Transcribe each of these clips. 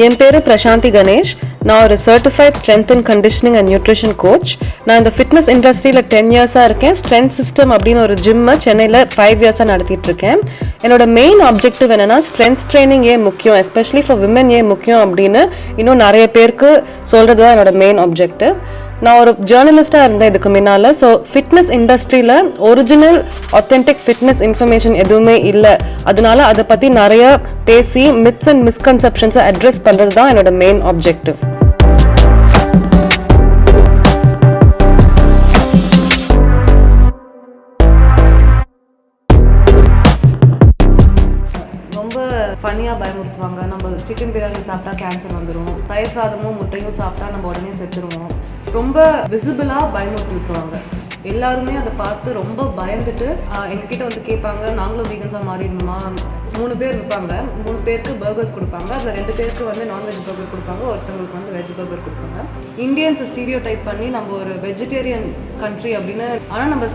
என் பேர் பிரசாந்தி கணேஷ். நான் ஒரு certified strength and conditioning and nutrition coach. நான் இந்த ஃபிட்னஸ் இண்டஸ்ட்ரியில் 10 இயர்ஸாக இருக்கேன். ஸ்ட்ரென்த் சிஸ்டம் அப்படின்னு ஒரு ஜிம்மை சென்னையில் 5 இயர்ஸாக நடத்திட்டு இருக்கேன். என்னோட மெயின் ஆப்ஜெக்டிவ் என்னன்னா, ஸ்ட்ரென்த் ட்ரைனிங் ஏன் முக்கியம், எஸ்பெஷலி ஃபார் விமன் ஏன் முக்கியம் அப்படின்னு இன்னும் நிறைய பேருக்கு சொல்கிறது தான் என்னோட மெயின் ஆப்ஜெக்டிவ். நான் ஒரு ஜேர்னலிஸ்டாக இருந்தேன் இதுக்கு முன்னால். ஸோ ஃபிட்னஸ் இண்டஸ்ட்ரியில் ஒரிஜினல் ஆத்தென்டிக் ஃபிட்னஸ் இன்ஃபர்மேஷன் எதுவுமே இல்லை. அதனால அதை பற்றி நிறைய பேசி மித்ஸ் அண்ட் மிஸ்கன்செப்ஷன்ஸை அட்ரஸ் பண்ணுறது தான் என்னோட மெயின் ஆப்ஜெக்டிவ். ரொம்ப ஃபன்னியாக பயமுறுத்துவாங்க. நம்ம சிக்கன் பிரியாணி சாப்பிட்டா கேன்சர் வந்துடும், தயிர் சாதமும் முட்டையும் சாப்பிட்டா நம்ம உடனே செத்துருவோம். ரொம்ப விசிபிளாக பயமுறுத்தி விட்டுருவாங்க. எல்லாருமே அதை பார்த்து ரொம்ப பயந்துட்டு எங்ககிட்ட வந்து கேட்பாங்க, நாங்களும் வீகன்ஸாக மாறிடணுமா? 3 பேர் இருப்பாங்க, 3 பேருக்கு பர்கர்ஸ் கொடுப்பாங்க. அதில் 2 பேருக்கு வந்து நான்வெஜ் பர்கர் கொடுப்பாங்க, ஒருத்தவங்களுக்கு வந்து வெஜ் பர்கர் கொடுப்பாங்க. இந்தியன்ஸை ஸ்டீரியோ டைப் பண்ணி நம்ம ஒரு வெஜிடேரியன் கண்ட்ரி அப்படின்னு. ஆனால் நம்ம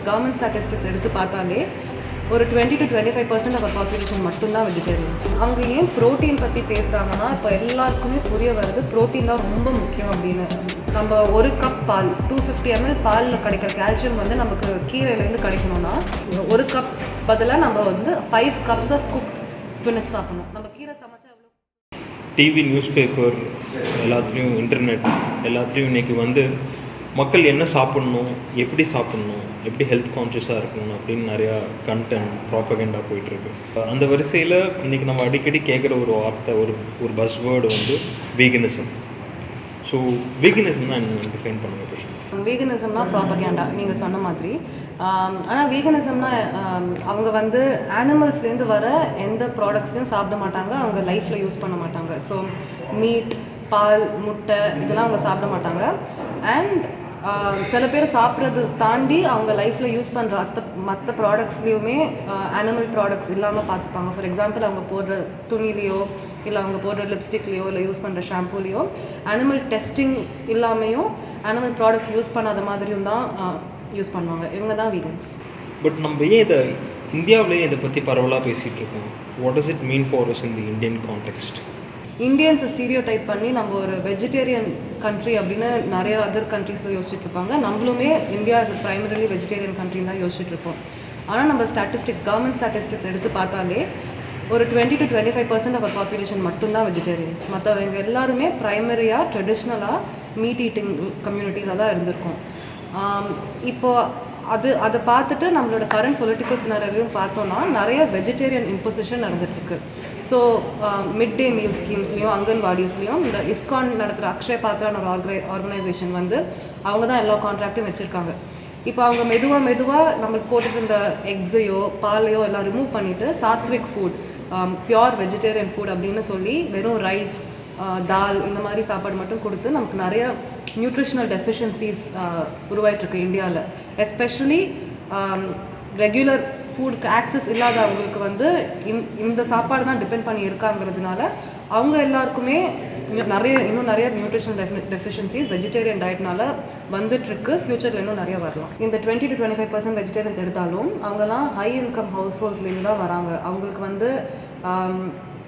கவர்மெண்ட் ஸ்டாட்டிஸ்டிக்ஸ் எடுத்து பார்த்தாலே ஒரு 20 to 25% ஆஃப் பாப்புலேஷன் மட்டும்தான் வெஜிடேரியன்ஸ். அவங்க ஏன் ப்ரோட்டீன் பற்றி பேசுகிறாங்கன்னா, இப்போ எல்லாருக்குமே புரிய வருது ப்ரோட்டீன் தான் ரொம்ப முக்கியம் அப்படின்னு. நம்ம ஒரு கப் பால் 250 ml பாலில் கிடைக்கிற கால்சியம் வந்து நமக்கு கீரையிலேருந்து கிடைக்கணும்னா, ஒரு கப் பதிலாக நம்ம வந்து 5 cups ஆஃப் குக் ஸ்பினச் சாப்பிடணும். நம்ம கீரை சமைச்சா எவ்வளோ? டிவி, நியூஸ் பேப்பர் எல்லாத்துலேயும், இன்டர்நெட் எல்லாத்துலேயும் இன்றைக்கி வந்து மக்கள் என்ன சாப்பிட்ணும், எப்படி சாப்பிட்ணும், எப்படி ஹெல்த் கான்ஷியஸாக இருக்கணும் அப்படின்னு நிறையா கண்டென்ட் ப்ராப்பகண்டா போயிட்டுருக்கு. அந்த வரிசையில் இன்றைக்கி நம்ம அடிக்கடி கேட்குற ஒரு வார்த்தை, ஒரு பஸ் வேர்டு வந்து வீகனிசம். ஸோ வீகனிசம்னா என்ன டிஃபைன் பண்ணுங்க பிரச்சனை? வீகனிசம்னா ப்ராப்பகேண்டா நீங்கள் சொன்ன மாதிரி. ஆனால் வீகனிசம்னா அவங்க வந்து ஆனிமல்ஸ்லேருந்து வர எந்த ப்ராடக்ட்ஸையும் சாப்பிட மாட்டாங்க, அவங்க லைஃப்பில் யூஸ் பண்ண மாட்டாங்க. ஸோ மீட், பால், முட்டை இதெல்லாம் அவங்க சாப்பிட மாட்டாங்க. அண்ட் சில பேர் சாப்பிட்றது தாண்டி அவங்க லைஃப்பில் யூஸ் பண்ணுற மற்ற ப்ராடக்ட்ஸ்லேயுமே அனிமல் ப்ராடக்ட்ஸ் இல்லாமல் பார்த்துப்பாங்க. ஃபார் எக்ஸாம்பிள், அவங்க போடுற துணிலேயோ இல்லை அவங்க போடுற லிப்ஸ்டிக்லேயோ இல்லை யூஸ் பண்ணுற ஷாம்பூலேயோ அனிமல் டெஸ்டிங் இல்லாமையும் அனிமல் ப்ராடக்ட்ஸ் யூஸ் பண்ணாத மாதிரியும் தான் யூஸ் பண்ணுவாங்க. இவங்க தான் வீகன்ஸ். பட் நம்ம ஏன் இதை இந்தியாவிலேயே இதை பற்றி பரவலாக பேசிகிட்டு இருக்கோம்? What does it mean for us in the Indian context? இந்தியன்ஸை ஸ்டீரியோ டைப் பண்ணி நம்ம ஒரு வெஜிடேரியன் கண்ட்ரி அப்படின்னு நிறைய அதர் கண்ட்ரீஸில் யோசிச்சுட்டு இருப்பாங்க. நம்மளுமே இந்தியா இஸ் ப்ரைமரிலி வெஜிடேரியன் கண்ட்ரின்னு தான் யோசிச்சுட்டு இருப்போம். ஆனால் நம்ம கவர்மெண்ட் ஸ்டாட்டிஸ்டிக்ஸ் எடுத்து பார்த்தாலே ஒரு 20 to 25% ஆஃப் பாப்புலேஷன் மட்டும்தான் வெஜிடேரியன்ஸ். மற்றவங்க எல்லாருமே ப்ரைமரியாக ட்ரெடிஷ்னலாக மீட் ஈட்டிங் கம்யூனிட்டிஸாக தான் இருந்திருக்கும். இப்போது அதை பார்த்துட்டு நம்மளோட கரண்ட் பொலிட்டிக்கல் சினாரியோவையும் பார்த்தோன்னா நிறைய வெஜிடேரியன் இம்போசிஷன் நடந்துகிட்ருக்கு. ஸோ மிட் டே மீல் ஸ்கீம்ஸ்லேயும் அங்கன்வாடிஸ்லேயும் இந்த இஸ்கான் நடத்துகிற அக்ஷய பாத்ரான ஒரு ஆர்கனைசேஷன் வந்து அவங்க தான் எல்லா கான்ட்ராக்டும் வச்சுருக்காங்க. இப்போ அவங்க மெதுவாக நம்மளுக்கு போட்டுட்டு இருந்த எக்ஸையோ பாலையோ எல்லாம் ரிமூவ் பண்ணிவிட்டு Satwik food, pure vegetarian food அப்படின்னு சொல்லி வெறும் ரைஸ், தால் இந்த மாதிரி சாப்பாடு மட்டும் கொடுத்து நமக்கு நிறைய நியூட்ரிஷனல் டெஃபிஷியன்சிஸ் உருவாயிட்ருக்கு இந்தியாவில். எஸ்பெஷலி ரெகுலர் ஃபுட்க்கு ஆக்சஸ் இல்லாதவங்களுக்கு வந்து இந்த சாப்பாடு தான் டிபெண்ட் பண்ணி இருக்காங்கிறதுனால அவங்க எல்லாருக்குமே இன்னும் நிறைய நியூட்ரிஷனல் டெஃபிஷியன்சிஸ் வெஜிடேரியன் டயட்னால வந்துட்டுருக்கு. ஃப்யூச்சரில் இன்னும் நிறைய வரலாம். இந்த 20 to 25% வெஜிடேரியன்ஸ் எடுத்தாலும் அவங்கெல்லாம் ஹை இன்கம் ஹவுஸ் ஹோல்ட்ஸ்லேருந்து தான் வராங்க. அவங்களுக்கு வந்து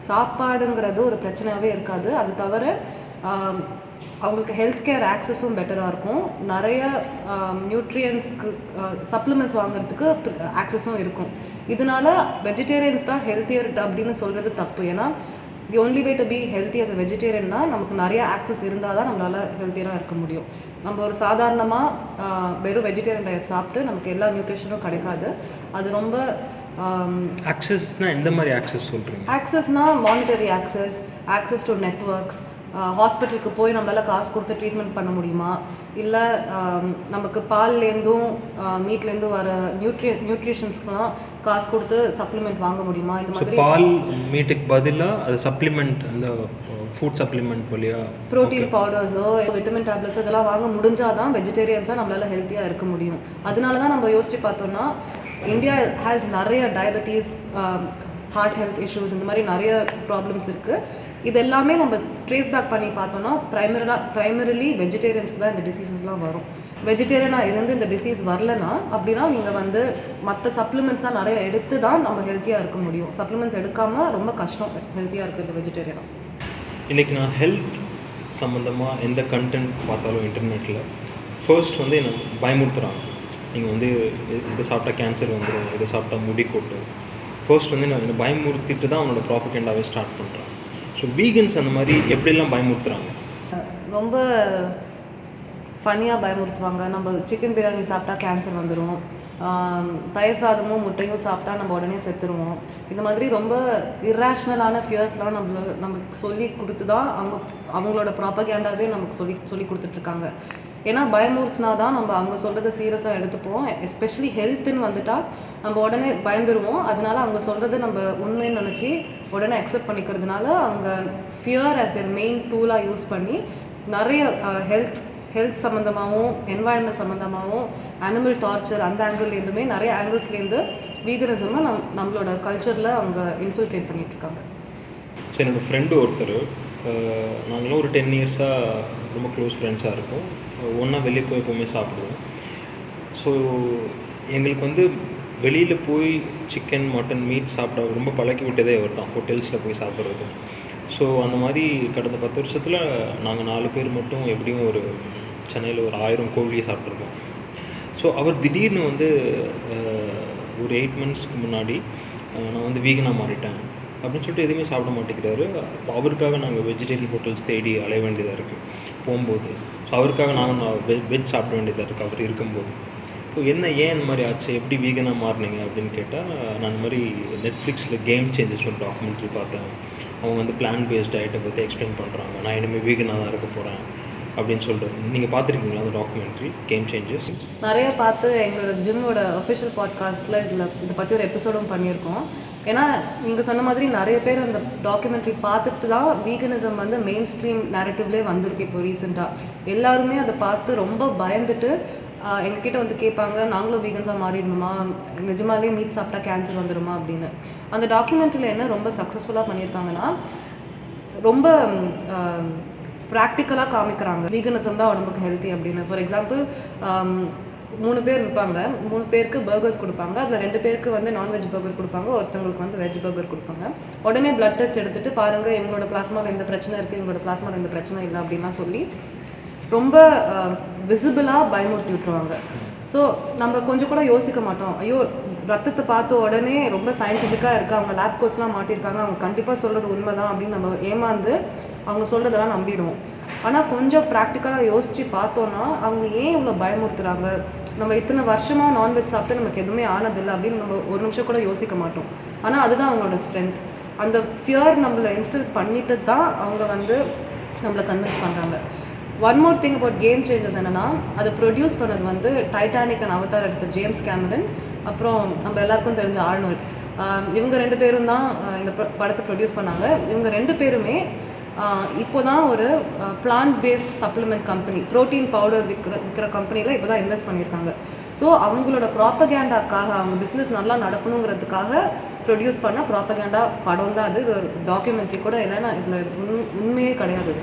சாப்பாடுங்கிறது ஒரு பிரச்சனையாகவே இருக்காது. அது தவிர அவங்களுக்கு ஹெல்த் கேர் ஆக்சஸும் பெட்டராக இருக்கும். நிறைய நியூட்ரியன்ஸ்க்கு சப்ளிமெண்ட்ஸ் வாங்குறதுக்கு ஆக்சஸும் இருக்கும். இதனால வெஜிடேரியன்ஸ் தான் ஹெல்த்தியர் அப்படின்னு சொல்கிறது தப்பு. ஏன்னா the only way to be healthy as a வெஜிடேரியன்னா நமக்கு நிறைய ஆக்சஸ் இருந்தால் தான் நம்மளால் ஹெல்த்தியராக இருக்க முடியும். நம்ம ஒரு சாதாரணமாக வெறும் வெஜிடேரியன் டயட் சாப்பிட்டு நமக்கு எல்லா நியூட்ரிஷனும் கிடைக்காது. அது ரொம்ப ஆக்சஸ்னால் எந்த மாதிரி ஆக்சஸ் சொல்கிறீங்க? ஆக்சஸ்னால் மானிட்டரி ஆக்சஸ் டு நெட்வொர்க்ஸ், ஹாஸ்பிட்டலுக்கு போய் நம்மளால் காசு கொடுத்து ட்ரீட்மெண்ட் பண்ண முடியுமா, இல்லை நமக்கு பால்லேருந்தும் மீட்லேருந்தும் வர நியூட்ரிஷன்ஸ்க்கெலாம் காசு கொடுத்து சப்ளிமெண்ட் வாங்க முடியுமா? இந்த மாதிரி பால் மீட்டுக்கு பதிலாக அது சப்ளிமெண்ட், அந்த ஃபுட் சப்ளிமெண்ட் வழியாக ப்ரோட்டீன் பவுடர்ஸோ விட்டமின் டேப்லெட்ஸோ இதெல்லாம் வாங்க முடிஞ்சால் தான் வெஜிடேரியன்ஸாக நம்மளால் ஹெல்த்தியாக இருக்க முடியும். அதனால தான் நம்ம யோசித்து பார்த்தோன்னா இந்தியா ஹேஸ் நிறைய டயபெட்டிஸ், ஹார்ட் ஹெல்த் இஷ்யூஸ், இந்த மாதிரி நிறைய ப்ராப்ளம்ஸ் இருக்குது. இது எல்லாமே நம்ம ட்ரேஸ் பேக் பண்ணி பார்த்தோன்னா ப்ரைமரிலி வெஜிடேரியன்ஸ்க்கு தான் இந்த டிசீசஸ்லாம் வரும். வெஜிடேரியனாக இருந்து இந்த டிசீஸ் வரலனா அப்படின்னா நீங்கள் வந்து மற்ற சப்ளிமெண்ட்ஸ்லாம் நிறைய எடுத்து தான் நம்ம ஹெல்த்தியாக இருக்க முடியும். சப்ளிமெண்ட்ஸ் எடுக்காமல் ரொம்ப கஷ்டம் ஹெல்த்தியாக இருக்கிறது வெஜிடேரியனாக. இன்றைக்கி நான் ஹெல்த் சம்மந்தமாக எந்த கண்டென்ட் பார்த்தாலும் இன்டர்நெட்டில் ஃபர்ஸ்ட் வந்து என்னை பயமுறுத்துகிறாங்க. நீங்கள் வந்து இதை சாப்பிட்டா கேன்சர் வந்துடும், இதை சாப்பிட்டா முடி கொட்டும். ஃபர்ஸ்ட் வந்து என்னை பயமுறுத்திட்டு தான் அவனோட ப்ராபகேண்டாவே ஸ்டார்ட் பண்ணுறான். ஸோ வீகன்ஸ் அந்த மாதிரி எப்படிலாம் பயமுறுத்துகிறாங்க? ரொம்ப ஃபன்னியாக பயமுறுத்துவாங்க. நம்ம சிக்கன் பிரியாணி சாப்பிட்டா கேன்சர் வந்துடும், தயிர் சாதமும் முட்டையும் சாப்பிட்டா நம்ம உடனே செத்துருவோம். இந்த மாதிரி ரொம்ப இர்ரேஷ்னலான ஃபியர்ஸ்லாம் நமக்கு சொல்லி கொடுத்து தான் அவங்களோட ப்ராப்பகேண்டாவே நமக்கு சொல்லி கொடுத்துட்ருக்காங்க. ஏன்னா பயமுறுத்தினா தான் நம்ம அவங்க சொல்கிறத சீரியஸாக எடுத்துப்போம். எஸ்பெஷலி ஹெல்த்துன்னு வந்துட்டால் நம்ம உடனே பயந்துருவோம். அதனால அவங்க சொல்கிறத நம்ம உண்மைன்னு நினச்சி உடனே அக்செப்ட் பண்ணிக்கிறதுனால அவங்க ஃபியர் ஆஸ் தேர் மெயின் டூலாக யூஸ் பண்ணி நிறைய ஹெல்த் சம்மந்தமாகவும் என்வாயன்மெண்ட் சம்மந்தமாகவும் அனிமல் டார்ச்சர் அந்த ஆங்கிள்லேருந்துமே நிறைய ஆங்கிள்ஸ்லேருந்து வீகனிசமை நம்மளோட கல்ச்சரில் அவங்க இன்ஃபில்ட்ரேட் பண்ணிகிட்ருக்காங்க. ஸோ என்னோடய ஃப்ரெண்டு ஒருத்தர், நாங்களும் ஒரு 10 இயர்ஸாக ரொம்ப க்ளோஸ் ஃப்ரெண்ட்ஸாக இருக்கோம். ஒன்றா வெளியே போய் எப்போவுமே சாப்பிடுவோம். ஸோ எங்களுக்கு வந்து வெளியில் போய் சிக்கன் மட்டன் மீட் சாப்பிட ரொம்ப பழக்கி விட்டதே அவர் தான், ஹோட்டல்ஸில் போய் சாப்பிட்றது. ஸோ அந்த மாதிரி கடந்த 10 வருஷத்தில் நாங்கள் 4 பேர் மட்டும் எப்படியும் ஒரு சென்னையில் ஒரு 1000 கோழியை சாப்பிட்ருக்கோம். ஸோ அவர் திடீர்னு வந்து ஒரு 8 மந்த்ஸ்க்கு முன்னாடி நான் வந்து வீகனாக மாறிட்டேன் அப்படின்னு சொல்லிட்டு எதுவுமே சாப்பிட மாட்டேங்கிறாரு. அப்போ அவருக்காக நாங்கள் வெஜிடேரியன் ஹோட்டல்ஸ் தேடி அலைய வேண்டியதாக இருக்குது போகும்போது. ஸோ அவருக்காக நாங்கள் வெஜ் சாப்பிட வேண்டியதாக இருக்குது அவர் இருக்கும்போது. ஸோ ஏன் இந்த மாதிரி ஆச்சு, எப்படி வீகனாக மாறினீங்க அப்படின்னு கேட்டால், நான் இந்த மாதிரி நெட்ஃப்ளிக்ஸில் கேம் சேஞ்சஸ் ஒரு டாக்குமெண்ட்ரி பார்த்தேன். அவங்க வந்து பிளான் பேஸ்ட் டயட்டை பற்றி எக்ஸ்பிளைன் பண்ணுறாங்க. நான் இனிமேல் வீகனாக தான் இருக்க போகிறேன் அப்படின்னு சொல்லிட்டு. நீங்கள் பார்த்துருக்கீங்களா அந்த டாக்குமெண்ட்ரி கேம் சேஞ்சஸ்? நிறைய பார்த்து எங்களோட ஜிம்மோட அஃபிஷியல் பாட்காஸ்ட்டில் இதை பற்றி ஒரு எபிசோடும் பண்ணியிருக்கோம். ஏன்னா நீங்கள் சொன்ன மாதிரி நிறைய பேர் அந்த டாக்குமெண்ட்ரி பார்த்துட்டு தான் வீகனிசம் வந்து மெயின் ஸ்ட்ரீம் நேரட்டிவ்லேயே வந்திருக்கு. இப்போ ரீசெண்டாக எல்லாருமே அதை பார்த்து ரொம்ப பயந்துட்டு எங்ககிட்ட வந்து கேட்பாங்க, நாங்களும் வீகன்ஸாக மாறிடணுமா, நிஜமாலே மீட் சாப்பிட்டா கேன்சர் வந்துடுமா அப்படின்னு. அந்த டாக்குமெண்ட்ரியில் என்ன ரொம்ப சக்ஸஸ்ஃபுல்லாக பண்ணியிருக்காங்கன்னா, ரொம்ப ப்ராக்டிக்கலாக காமிக்கிறாங்க வீகனிசம் தான் உடம்புக்கு ஹெல்த்தி அப்படின்னு. ஃபார் எக்ஸாம்பிள் 3 பேர் இருப்பாங்க, 3 பேருக்கு பர்கர்ஸ் கொடுப்பாங்க. அதில் 2 பேருக்கு வந்து நான்வெஜ் பர்கர் கொடுப்பாங்க, ஒருத்தவங்களுக்கு வந்து வெஜ் பர்கர் கொடுப்பாங்க. உடனே பிளட் டெஸ்ட் எடுத்துகிட்டு பாருங்கள், இவங்களோட பிளாஸ்மாவில் இந்த பிரச்சனை இருக்குது, இவங்களோட பிளாஸ்மாவில் இந்த பிரச்சனை இல்லை அப்படின்லாம் சொல்லி ரொம்ப விசிபிளாக பயமுறுத்தி விட்டுருவாங்க. ஸோ நம்ம கொஞ்சம் கூட யோசிக்க மாட்டோம், ஐயோ ரத்தத்தை பார்த்த உடனே ரொம்ப சயின்டிஃபிக்காக இருக்குது, அவங்க லேப் கோட்ஸ்லாம் மாட்டியிருக்காங்க, அவங்க கண்டிப்பாக சொல்கிறது உண்மை தான் அப்படின்னு நம்ம ஏமாந்து அவங்க சொல்கிறதெல்லாம் நம்பிடுவோம். ஆனால் கொஞ்சம் ப்ராக்டிக்கலாக யோசித்து பார்த்தோன்னா அவங்க ஏன் இவ்வளோ பயமுறுத்துகிறாங்க, நம்ம இத்தனை வருஷமாக நான்வெஜ் சாப்பிட்டு நமக்கு எதுவுமே ஆனதில்லை அப்படின்னு நம்ம ஒரு நிமிஷம் கூட யோசிக்க மாட்டோம். ஆனால் அதுதான் அவங்களோட ஸ்ட்ரென்த். அந்த ஃபியர் நம்மளை இன்ஸ்டில் பண்ணிட்டு தான் அவங்க வந்து நம்மளை கன்வின்ஸ் பண்ணுறாங்க. One more thing about game changes என்னென்னா, அதை ப்ரொடியூஸ் பண்ணது வந்து டைட்டானிக் அண்ட் அவதார் எடுத்த ஜேம்ஸ் கேமரன், அப்புறம் நம்ம எல்லாருக்கும் தெரிஞ்ச ஆர்னால்ட். இவங்க 2 பேரும் தான் இந்த படத்தை ப்ரொடியூஸ் பண்ணாங்க. இவங்க 2 பேருமே இப்போ தான் ஒரு plant based supplement company, protein powder விற்கிற கம்பெனியில் இப்போ தான் இன்வெஸ்ட் பண்ணியிருக்காங்க. ஸோ அவங்களோட ப்ராப்பகேண்டாக்காக, அவங்க பிஸ்னஸ் நல்லா நடக்கணுங்கிறதுக்காக ப்ரொடியூஸ் பண்ண ப்ராப்பகேண்டா படம் தான் அது. ஒரு டாக்குமெண்ட்ரி கூட இல்லைன்னா இதில் உண்மையே கிடையாது.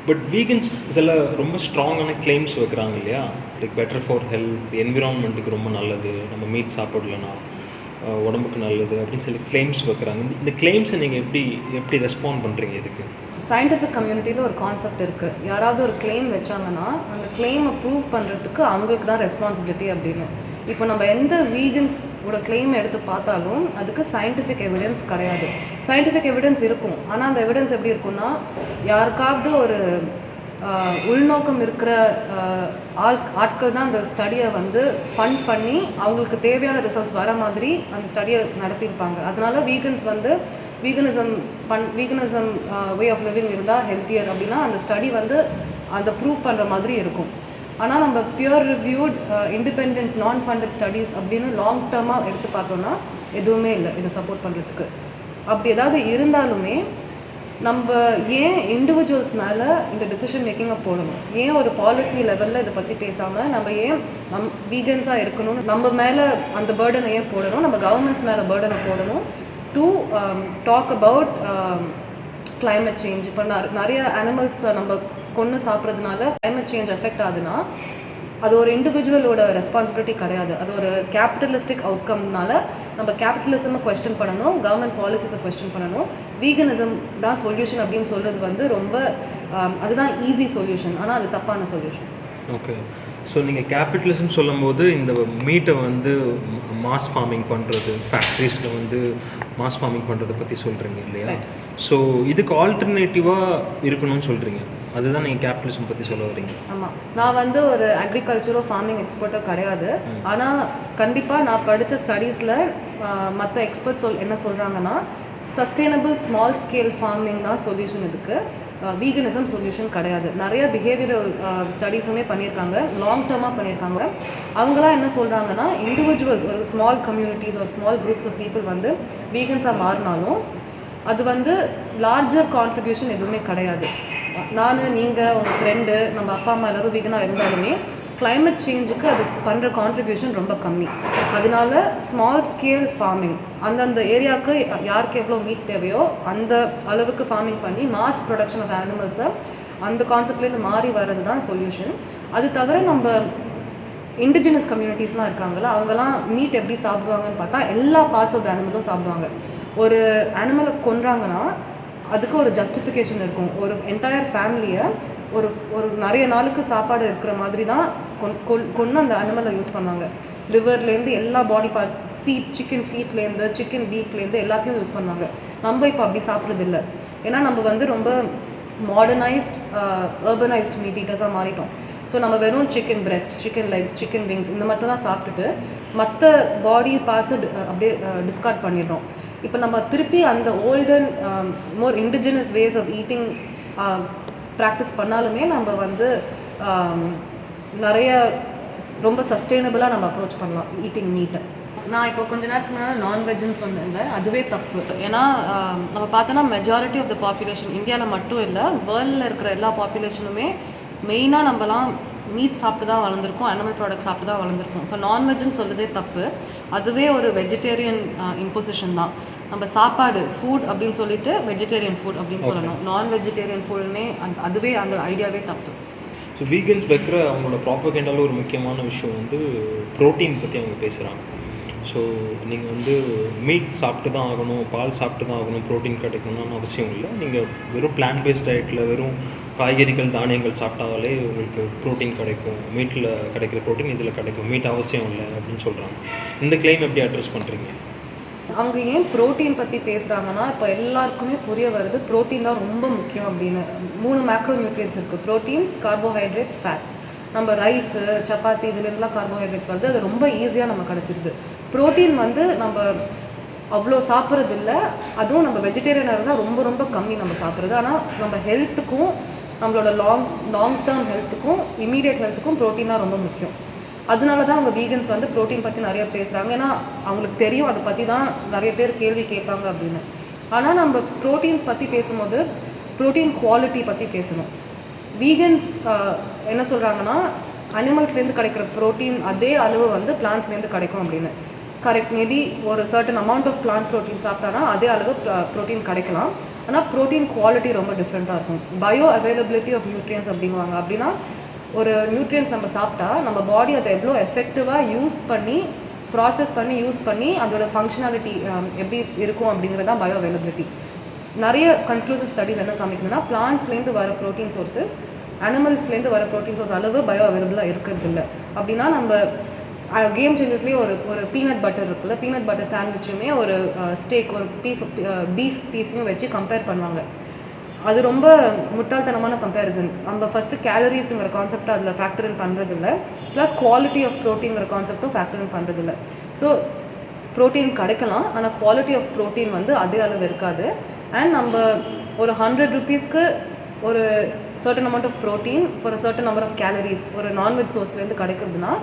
பட் வீகன்ஸ் சில ரொம்ப ஸ்ட்ராங்கான கிளைம்ஸ் வைக்கிறாங்க இல்லையா, லைக் பெட்டர் ஃபார் ஹெல்த், என்விரான்மெண்ட்டுக்கு ரொம்ப நல்லது, நம்ம மீட் சாப்பிடலன்னா உடம்புக்கு நல்லது அப்படின்னு சொல்லி கிளைம்ஸ் வைக்கிறாங்க. இந்த கிளைம்ஸை நீங்கள் எப்படி ரெஸ்பாண்ட் பண்ணுறீங்க? இதுக்கு சயின்டிஃபிக் கம்யூனிட்டியில் ஒரு கான்செப்ட் இருக்குது, யாராவது ஒரு கிளைம் வச்சாங்கன்னா அந்த கிளைமை ப்ரூவ் பண்ணுறதுக்கு அவங்களுக்கு தான் ரெஸ்பான்சிபிலிட்டி அப்படின்னு. இப்போ நம்ம எந்த வீகன்ஸோட கிளைம் எடுத்து பார்த்தாலும் அதுக்கு சயின்டிஃபிக் எவிடன்ஸ் கிடையாது. சயின்டிஃபிக் எவிடன்ஸ் இருக்கும், ஆனால் அந்த எவிடன்ஸ் எப்படி இருக்குன்னா, யாருக்காவது ஒரு உள்நோக்கம் இருக்கிற ஆட்கள் தான் அந்த ஸ்டடியை வந்து ஃபண்ட் பண்ணி அவங்களுக்கு தேவையான ரிசல்ட்ஸ் வர மாதிரி அந்த ஸ்டடியை நடத்தியிருப்பாங்க. அதனால வீகன்ஸ் வந்து வீகனிசம் வே ஆஃப் லிவிங் இருந்தால் ஹெல்த்தியர் அப்படின்னா அந்த ஸ்டடி வந்து அதை ப்ரூவ் பண்ணுற மாதிரி இருக்கும். ஆனால் நம்ம பியூர் ரிவ்யூட் இண்டிபெண்ட் நான் ஃபண்டட் ஸ்டடீஸ் அப்படின்னு லாங் டேர்மாக எடுத்து பார்த்தோன்னா எதுவுமே இல்லை இதை சப்போர்ட் பண்ணுறதுக்கு. அப்படி ஏதாவது இருந்தாலுமே நம்ம ஏன் இண்டிவிஜுவல்ஸ் மேலே இந்த டிசிஷன் மேக்கிங்கை போடணும், ஏன் ஒரு பாலிசி லெவலில் இதை பற்றி பேசாமல் நம்ம ஏன் வீகன்ஸாக இருக்கணும்னு நம்ம மேலே அந்த பேர்டனை ஏன் போடணும், நம்ம கவர்மெண்ட்ஸ் மேலே பேர்டனை போடணும் to talk about climate change. இப்போ நிறைய அனிமல்ஸ் நம்ம கொன்று சாப்பிட்றதுனால கிளைமேட் சேஞ்ச் எஃபெக்ட் ஆகுதுன்னா அது ஒரு இண்டிவிஜுவலோட ரெஸ்பான்சிபிலிட்டி கிடையாது. அது ஒரு கேபிட்டலிஸ்டிக் அவுட்கம்னால நம்ம கேபிட்டலிசமை கொஸ்டின் பண்ணணும், கவர்மெண்ட் பாலிசிஸை கொஸ்டின் பண்ணணும். வீகனிசம் தான் சொல்யூஷன் அப்படின்னு சொல்கிறது வந்து ரொம்ப அதுதான் ஈஸி சொல்யூஷன், ஆனால் அது தப்பான சொல்யூஷன். ஓகே. ஸோ நீங்கள் கேபிட்டலிசம் சொல்லும்போது இந்த மீட்டை வந்து மாஸ் ஃபார்மிங் பண்ணுறது, ஃபேக்ட்ரிஸில் வந்து மாஸ் ஃபார்மிங் பண்ணுறதை பற்றி சொல்கிறீங்க இல்லையா? ஸோ இதுக்கு ஆல்டர்னேட்டிவாக இருக்கணும்னு சொல்கிறீங்க, அதுதான் நீங்கள் கேபிட்டலிசம் பற்றி சொல்ல வரீங்க. ஆமாம், நான் வந்து ஒரு அக்ரிகல்ச்சரோ ஃபார்மிங் எக்ஸ்பர்ட்டோ கிடையாது. ஆனால் கண்டிப்பாக நான் படித்த ஸ்டடீஸில் மற்ற எக்ஸ்பர்ட்ஸ் என்ன சொல்கிறாங்கன்னா, சஸ்டெயினபிள் ஸ்மால் ஸ்கேல் ஃபார்மிங் தான் சொல்யூஷன். இதுக்கு வீகனிசம் சொல்யூஷன் கிடையாது. நிறைய பிஹேவியரல் ஸ்டடீஸுமே பண்ணியிருக்காங்க, லாங் டேர்மாக பண்ணியிருக்காங்க. அவங்களாம் என்ன சொல்கிறாங்கன்னா, இண்டிவிஜுவல்ஸ் ஒரு ஸ்மால் கம்யூனிட்டிஸ் ஒரு ஸ்மால் குரூப்ஸ் ஆஃப் பீப்புள் வந்து வீகன்ஸாக மாறினாலும் அது வந்து லார்ஜர் கான்ட்ரிபியூஷன் எதுவுமே கிடையாது. நீங்கள் உங்கள் ஃப்ரெண்டு நம்ம அப்பா அம்மா எல்லோரும் வீகனாக இருந்தாலுமே கிளைமேட் சேஞ்சுக்கு அது பண்ணுற கான்ட்ரிபியூஷன் ரொம்ப கம்மி. அதனால ஸ்மால் ஸ்கேல் ஃபார்மிங், அந்தந்த ஏரியாவுக்கு யாருக்கு எவ்வளோ மீட் தேவையோ அந்த அளவுக்கு ஃபார்மிங் பண்ணி மாஸ் ப்ரொடக்ஷன் ஆஃப் அனிமல்ஸை அந்த கான்செப்ட்லேருந்து மாறி வர்றது தான் சொல்யூஷன். அது தவிர நம்ம இண்டிஜினஸ் கம்யூனிட்டிஸ்லாம் இருக்காங்களா, அவங்கெல்லாம் மீட் எப்படி சாப்பிடுவாங்கன்னு பார்த்தா எல்லா பார்ட்ஸ் ஆஃப் த அனிமலும் சாப்பிடுவாங்க. ஒரு அனிமலை கொன்றாங்கன்னா அதுக்கு ஒரு ஜஸ்டிஃபிகேஷன் இருக்கும். ஒரு என்டையர் ஃபேமிலியை ஒரு ஒரு நிறைய நாளுக்கு சாப்பாடு இருக்கிற மாதிரி தான் கொன்று அந்த அனிமலை யூஸ் பண்ணுவாங்க. லிவர்லேருந்து எல்லா பாடி பார்ட்ஸ், சிக்கன் ஃபீட்லேருந்து சிக்கன் பீக்லேருந்து எல்லாத்தையும் யூஸ் பண்ணுவாங்க. நம்ம இப்போ அப்படி சாப்பிட்றதில்ல. ஏன்னா நம்ம வந்து ரொம்ப மாடர்னைஸ்ட் அர்பனைஸ்ட் மீட் ஈட்டர்ஸாக மாறிட்டோம். ஸோ நம்ம வெறும் chicken breast, chicken legs, chicken wings இந்த மட்டும் தான் சாப்பிட்டுட்டு மற்ற பாடி பார்ட்ஸை அப்படியே டிஸ்கார்ட் பண்ணிடுறோம். இப்போ நம்ம திருப்பி அந்த olden more indigenous ways of eating practice பண்ணாலுமே நம்ம வந்து நிறைய ரொம்ப சஸ்டெயினபிளாக நம்ம அப்ரோச் பண்ணலாம் ஈட்டிங் மீட்டை. நான் இப்போ கொஞ்ச நேரத்துக்கு முன்னாடி நான்வெஜ்ஜுன்னு சொன்னேன்ல, அதுவே தப்பு. ஏன்னா நம்ம பார்த்தோன்னா மெஜாரிட்டி ஆஃப் த பாப்புலேஷன் இந்தியாவில் மட்டும் இல்லை, வேர்ல்டில் இருக்கிற எல்லா பாப்புலேஷனுமே மெயினாக நம்மலாம் மீட் சாப்பிட்டு தான் வளர்ந்துருக்கோம், அனிமல் ப்ராடக்ட் சாப்பிட்டு தான் வளர்ந்துருக்கோம். ஸோ நான்வெஜ்ஜுன்னு சொல்கிறதே தப்பு. அதுவே ஒரு வெஜிடேரியன் இம்போசிஷன் தான். நம்ம சாப்பாடு ஃபுட் அப்படின்னு சொல்லிட்டு வெஜிடேரியன் ஃபுட் அப்படின்னு சொல்லணும். நான் வெஜிடேரியன் ஃபுட்னே அதுவே அந்த ஐடியாவே தப்பு. ஸோ வீகன்ஸ் வைக்கிற அவங்களோட ப்ராப்பகேண்டாவில் ஒரு முக்கியமான விஷயம் வந்து ப்ரோட்டீன் பற்றி அவங்க பேசுகிறாங்க. ஸோ நீங்கள் வந்து மீட் சாப்பிட்டு தான் ஆகணும், பால் சாப்பிட்டு தான் ஆகணும், ப்ரோட்டீன் கிடைக்கணும்னு அவசியம் இல்லை. நீங்கள் வெறும் பிளான்ட் பேஸ்ட் டயட்டில் வெறும் காய்கறிகள் தானியங்கள் சாப்பிட்டாலே உங்களுக்கு ப்ரோட்டீன் கிடைக்கும், மீட்டில் கிடைக்கிற ப்ரோட்டீன் இதில் கிடைக்கும், மீட் அவசியம் இல்லை அப்படின்னு சொல்கிறாங்க. இந்த கிளைம் எப்படி அட்ரஸ் பண்ணுறீங்க? அவங்க ஏன் ப்ரோட்டீன் பற்றி பேசுகிறாங்கன்னா, இப்போ எல்லாருக்குமே புரிய வருது ப்ரோட்டீன் தான் ரொம்ப முக்கியம் அப்படின்னு. 3 மேக்ரோ நியூட்ரியன்ஸ் இருக்குது: ப்ரோட்டீன்ஸ், கார்போஹைட்ரேட்ஸ், ஃபேட்ஸ். நம்ம ரைஸு, சப்பாத்தி இதுலேருந்துலாம் கார்போஹைட்ரேட்ஸ் வருது, அது ரொம்ப ஈஸியாக நம்ம கிடச்சிருது. ப்ரோட்டீன் வந்து நம்ம அவ்வளோ சாப்பிட்றது இல்லை, அதுவும் நம்ம வெஜிடேரியனாக இருந்தால் ரொம்ப ரொம்ப கம்மி நம்ம சாப்பிட்றது. ஆனால் நம்ம ஹெல்த்துக்கும் நம்மளோட லாங் டேர்ம் ஹெல்த்துக்கும் இமீடியட் ஹெல்த்துக்கும் ப்ரோட்டீன் தான் ரொம்ப முக்கியம். அதனால தான் அவங்க வீகன்ஸ் வந்து ப்ரோட்டீன் பற்றி நிறைய பேசுகிறாங்க. ஏன்னா அவங்களுக்கு தெரியும் அதை பற்றி தான் நிறைய பேர் கேள்வி கேட்பாங்க அப்படின்னு. ஆனால் நம்ம ப்ரோட்டீன்ஸ் பற்றி பேசும்போது ப்ரோட்டீன் குவாலிட்டி பற்றி பேசணும். வீகன்ஸ் என்ன சொல்கிறாங்கன்னா, அனிமல்ஸ்லேருந்து கிடைக்கிற ப்ரோட்டீன் அதே அளவு வந்து பிளான்ஸ்லேருந்து கிடைக்கும் அப்படின்னு. கரெக்ட், மேபி ஒரு certain amount of plant protein சாப்பிட்டானா அதே அளவு ப்ரோட்டீன் கிடைக்கலாம். ஆனால் ப்ரோட்டீன் குவாலிட்டி ரொம்ப டிஃப்ரெண்ட்டாக இருக்கும். பயோ அவைலபிலிட்டி ஆஃப் நியூட்ரியன்ஸ் அப்படிங்குவாங்க. அப்படின்னா ஒரு நியூட்ரியன்ஸ் நம்ம சாப்பிட்டா நம்ம பாடி அதை எவ்வளோ எஃபெக்டிவாக யூஸ் பண்ணி ப்ராசஸ் பண்ணி யூஸ் பண்ணி அதோட ஃபங்க்ஷனாலிட்டி எப்படி இருக்கும் அப்படிங்கிறது தான் பயோ அவைலபிலிட்டி. நிறைய கன்க்ளூசிவ் ஸ்டடீஸ் என்ன காமிக்குதுன்னா, பிளான்ட்ஸ்லேருந்து வர ப்ரோட்டீன் சோர்ஸஸ் அனிமல்ஸ்லேருந்து வர ப்ரோட்டீன் சோர்ஸ் அளவு பயோ அவைலபிளாக இருக்கிறது இல்லை. அப்படின்னா நம்ம கேம் சேஞ்சஸ்லேயே ஒரு பீனட் பட்டர் இருக்குல்ல, பீனட் பட்டர் சாண்ட்விச்சுமே ஒரு ஸ்டேக் ஒரு பீஃப் பீஸையும் வச்சு கம்பேர் பண்ணுவாங்க. அது ரொம்ப முட்டாள்தனமான கம்பேரிசன். நம்ம ஃபஸ்ட்டு கேலரிஸுங்கிற கான்செப்டை அதில் ஃபேக்டர் இன் பண்ணுறதில்ல, ப்ளஸ் குவாலிட்டி ஆஃப் ப்ரோட்டீன்கிற கான்செப்டும் ஃபேக்டர் இன் பண்ணுறதில்ல. ஸோ ப்ரோட்டீன் கிடைக்கலாம், ஆனால் குவாலிட்டி ஆஃப் ப்ரோட்டீன் வந்து அதே அளவு இருக்காது. அண்ட் நம்ம ஒரு 100 rupeesக்கு ஒரு certain amount of protein for a certain number of calories ஒரு நான்வெஜ் சோர்ஸ்லேருந்து கிடைக்கிறதுனா,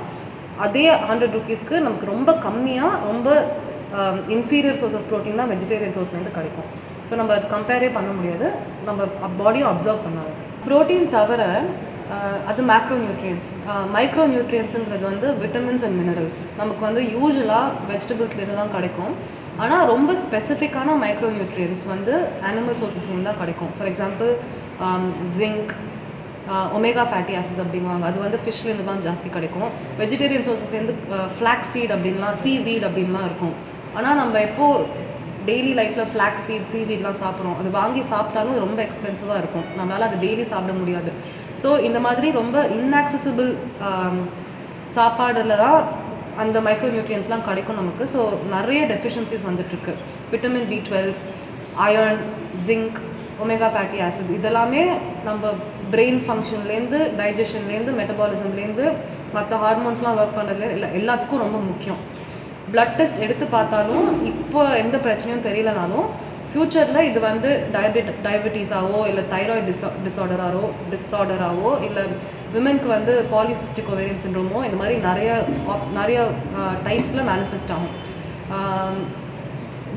அதே 100 rupeesக்கு நமக்கு ரொம்ப கம்மியாக ரொம்ப இன்ஃபீரியர் சோர்ஸ் ஆஃப் ப்ரோட்டீன் தான் வெஜிடேரியன் சோர்ஸ்லேருந்து கிடைக்கும். ஸோ நம்ம அது கம்பேரே பண்ண முடியாது, நம்ம பாடியும் அப்சர்வ் பண்ணாது. ப்ரோட்டீன் தவிர அது மேக்ரோ நியூட்ரியன்ஸ். மைக்ரோ நியூட்ரியன்ஸுங்கிறது வந்து விட்டமின்ஸ் அண்ட் மினரல்ஸ் நமக்கு வந்து யூஸ்வலாக வெஜிடபிள்ஸ்லேருந்து தான் கிடைக்கும். ஆனால் ரொம்ப ஸ்பெசிஃபிக்கான மைக்ரோ நியூட்ரியன்ஸ் வந்து அனிமல் சோர்ஸஸ்லேருந்து தான் கிடைக்கும். For example zinc, omega fatty acids அப்படிங்குவாங்க, அது வந்து ஃபிஷ்லேருந்து தான் ஜாஸ்தி கிடைக்கும். வெஜிடேரியன் சோர்சஸ்லேருந்து ஃப்ளாக்ஸ் சீட் அப்படின்லாம் சீவீட் அப்படின்லாம் இருக்கும். ஆனால் நம்ம எப்போது டெய்லி லைஃப்பில் ஃப்ளாக்ஸ் சீட் சீவீட்லாம் சாப்பிட்றோம், அது வாங்கி சாப்பிட்டாலும் ரொம்ப எக்ஸ்பென்சிவாக இருக்கும், நம்மளால் அது டெய்லி சாப்பிட முடியாது. ஸோ இந்த மாதிரி ரொம்ப இன்ஆக்சசிபிள் சாப்பாடில் தான் அந்த மைக்ரோ நியூட்ரியன்ஸ்லாம் கிடைக்கும் நமக்கு. ஸோ நிறைய டெஃபிஷியன்சிஸ் வந்துட்டுருக்கு. Vitamin B12, iron, zinc, omega fatty acids இதெல்லாமே நம்ம பிரெயின் ஃபங்க்ஷன்லேருந்து டைஜஷன்லேருந்து மெட்டபாலிசம்லேருந்து மற்ற ஹார்மோன்ஸ்லாம் ஒர்க் பண்ணுறதுலேருந்து எல்லாத்துக்கும் ரொம்ப முக்கியம். பிளட் டெஸ்ட் எடுத்து பார்த்தாலும் இப்போ எந்த பிரச்சனையும் தெரியலனாலும் ஃப்யூச்சரில் இது வந்து டயபெட்டிஸாவோ இல்லை தைராய்டு டிஸார்டராவோ இல்லை விமென்க்கு வந்து பாலிசிஸ்டிக் ஓவேரியன் சிண்ட்ரோமோ இந்த மாதிரி நிறைய டைப்ஸில் மேனிஃபெஸ்ட் ஆகும்.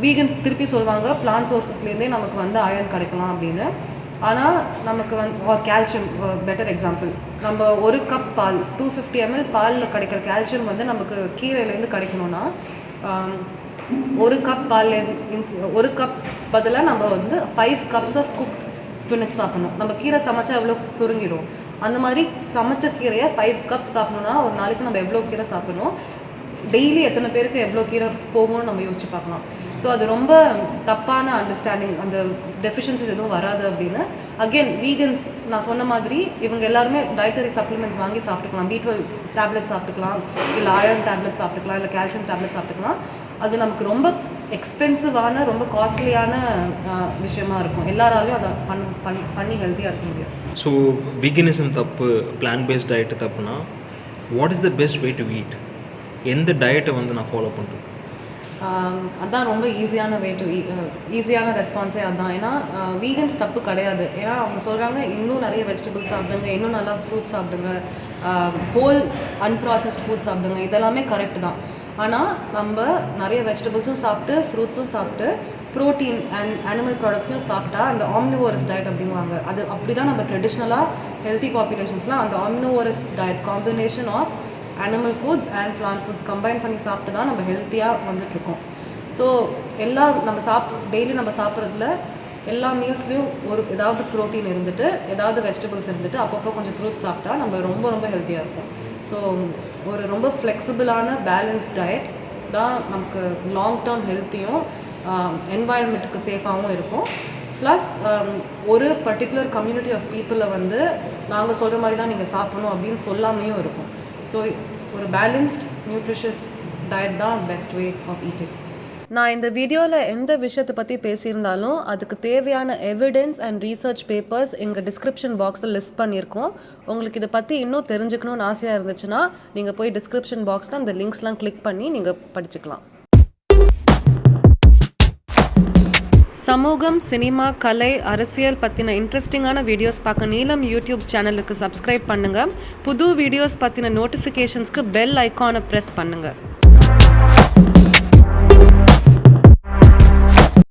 வீகன்ஸ் திருப்பி சொல்லுவாங்க பிளான்ட் சோர்சஸ்லேருந்தே நமக்கு வந்து அயர்ன் கிடைக்கலாம் அப்படின்னு. ஆனால் நமக்கு வந்து கால்சியம் பெட்டர் எக்ஸாம்பிள், நம்ம ஒரு கப் பால் 250 ml பாலில் கிடைக்கிற கால்சியம் வந்து நமக்கு கீரையிலேருந்து கிடைக்கணும்னா ஒரு கப் ஒரு கப் பதிலாக நம்ம வந்து 5 cups ஆஃப் குக் ஸ்பினச் சாப்பிடணும். நம்ம கீரை சமைச்சா எவ்வளோ சுருங்கிடும், அந்த மாதிரி சமைச்ச கீரையை 5 cups சாப்பிடணும்னா ஒரு நாளைக்கு நம்ம எவ்வளோ கீரை சாப்பிடணும், டெய்லி எத்தனை பேருக்கு எவ்வளோ கீரை போகும்னு நம்ம யோசிச்சு பார்க்கலாம். ஸோ அது ரொம்ப தப்பான அண்டர்ஸ்டாண்டிங், அந்த டெஃபிஷியன்சிஸ் எதுவும் வராது அப்படின்னு. அகெயின் வீகன்ஸ் நான் சொன்ன மாதிரி இவங்க எல்லாருமே டயட்டரி சப்ளிமெண்ட்ஸ் வாங்கி சாப்பிட்டுக்கலாம். B12 டேப்லெட் சாப்பிட்டுக்கலாம், இல்லை அயர்ன் டேப்லெட் சாப்பிட்டுக்கலாம், இல்லை கால்சியம் டேப்லெட் சாப்பிட்டுக்கலாம். அது நமக்கு ரொம்ப எக்ஸ்பென்சிவான ரொம்ப காஸ்ட்லியான விஷயமா இருக்கும். எல்லாராலையும் அதை பண்ணி ஹெல்த்தியாக இருக்க முடியாது. ஸோ வீகனிசம் தப்பு, பிளான் பேஸ்ட் டயட்டு தப்புனா what is the best way to eat? எந்த டயட்டை வந்து நான் ஃபாலோ பண்ணுறது? அதுதான் ரொம்ப ஈஸியான ரெஸ்பான்ஸே அதுதான். ஏன்னா வீகன்ஸ் தப்பு கிடையாது. ஏன்னா அவங்க சொல்கிறாங்க இன்னும் நிறைய வெஜிடபிள்ஸ் சாப்பிடுங்க, இன்னும் நல்லா ஃப்ரூட்ஸ் சாப்பிடுங்க, ஹோல் அன்ப்ராசஸ்ட் ஃபுட்ஸ் சாப்பிடுங்க, இதெல்லாமே கரெக்ட் தான். ஆனால் நம்ம நிறைய வெஜிடபிள்ஸும் சாப்பிட்டு ஃப்ரூட்ஸும் சாப்பிட்டு ப்ரோட்டீன் அண்ட் அனிமல் ப்ராடக்ட்ஸையும் சாப்பிட்டா அந்த ஆம்னிவோரஸ் டயட் அப்படிங்குவாங்க. அது அப்படி தான் நம்ம ட்ரெடிஷ்னலாக ஹெல்த்தி பாப்புலேஷன்ஸ்லாம் அந்த omnivorous diet combination of animal foods and plant foods combine பண்ணி சாப்பிட்டு தான் நம்ம ஹெல்த்தியாக வந்துட்ருக்கோம். ஸோ நம்ம டெய்லி நம்ம சாப்பிட்றதுல எல்லா மீல்ஸ்லேயும் ஏதாவது ப்ரோட்டீன் இருந்துட்டு ஏதாவது வெஜிடபிள்ஸ் இருந்துட்டு அப்பப்போ கொஞ்சம் ஃப்ரூட்ஸ் சாப்பிட்டா நம்ம ரொம்ப ரொம்ப ஹெல்த்தியாக இருக்கும். ஸோ ஒரு ரொம்ப ஃப்ளெக்சிபிளான பேலன்ஸ் டயட் தான் நமக்கு லாங் டேர்ம் ஹெல்த்தியும் என்வாயன்மெண்ட்டுக்கு சேஃபாகவும் இருக்கும். ப்ளஸ் ஒரு பர்டிகுலர் கம்யூனிட்டி ஆஃப் பீப்புளை வந்து நாங்கள் சொல்கிற மாதிரி தான் நீங்கள் சாப்பிடணும் அப்படின்னு சொல்லாமையும் இருக்கும். ஸோ ஒரு பேலன்ஸ்ட் நியூட்ரிஷியஸ் டயட் தான் பெஸ்ட் வே ஆஃப் ஈட்டிங். நான் இந்த வீடியோவில் எந்த விஷயத்தை பற்றி பேசியிருந்தாலும் அதுக்கு தேவையான எவிடன்ஸ் அண்ட் ரீசர்ச் பேப்பர்ஸ் எங்கள் டிஸ்கிரிப்ஷன் பாக்ஸில் லிஸ்ட் பண்ணியிருக்கோம். உங்களுக்கு இதை பற்றி இன்னும் தெரிஞ்சுக்கணும்னு ஆசையாக இருந்துச்சுன்னா நீங்கள் போய் டிஸ்கிரிப்ஷன் பாக்ஸில் அந்த லிங்க்ஸ்லாம் கிளிக் பண்ணி நீங்கள் படிச்சுக்கலாம். சமூகம், சினிமா, கலை, அரசியல் பற்றின இன்ட்ரெஸ்டிங்கான வீடியோஸ் பார்க்க நீலம் யூடியூப் சேனலுக்கு சப்ஸ்கிரைப் பண்ணுங்கள். புது வீடியோஸ் பற்றின நோட்டிஃபிகேஷன்ஸ்க்கு பெல் ஐக்கானை ப்ரெஸ் பண்ணுங்கள்.